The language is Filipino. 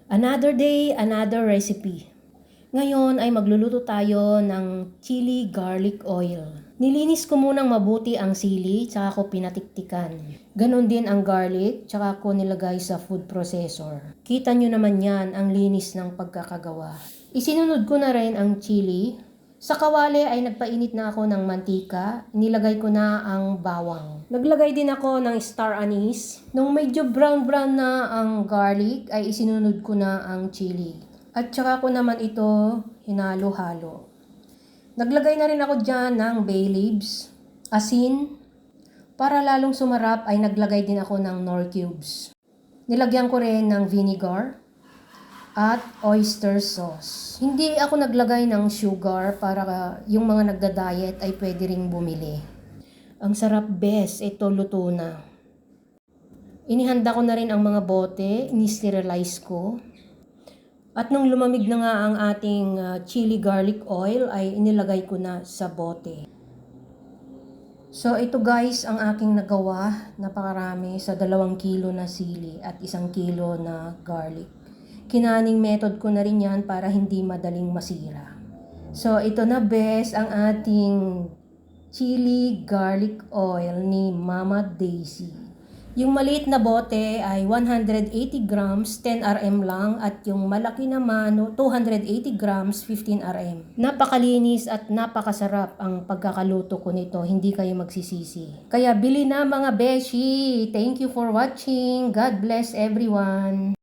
Another day, another recipe. Ngayon ay magluluto tayo ng chili garlic oil. Nilinis ko munang mabuti ang sili, tsaka ko pinatiktikan. Ganon din ang garlic, tsaka ko nilagay sa food processor. Kita nyo naman yan ang linis ng pagkakagawa. Isinunod ko na rin ang chili. Sa kawali ay nagpainit na ako ng mantika, nilagay ko na ang bawang. Naglagay din ako ng star anise. Nung medyo brown na ang garlic ay isinunod ko na ang chili. At saka ko naman ito hinalo-halo. Naglagay na rin ako dyan ng bay leaves, asin. Para lalong sumarap ay naglagay din ako ng nor cubes. Nilagyan ko rin ng vinegar at oyster sauce. Hindi ako naglagay ng sugar para yung mga nagda-diet ay pwede ring bumili. Ang sarap best, ito luto na. Inihanda ko na rin ang mga bote, ini-sterilize ko. At nung lumamig na nga ang ating chili garlic oil ay inilagay ko na sa bote. So ito guys ang aking nagawa, napakarami sa 2 kilo na sili at 1 kilo na garlic. Kinaning method ko na rin yan para hindi madaling masira. So ito na best ang ating chili garlic oil ni Mama Daisy. Yung maliit na bote ay 180 grams, 10 rm lang, at yung malaki naman 280 grams, 15 rm. Napakalinis at napakasarap ang pagkakaluto ko nito, hindi kayo magsisisi. Kaya bili na mga beshi! Thank you for watching. God bless everyone!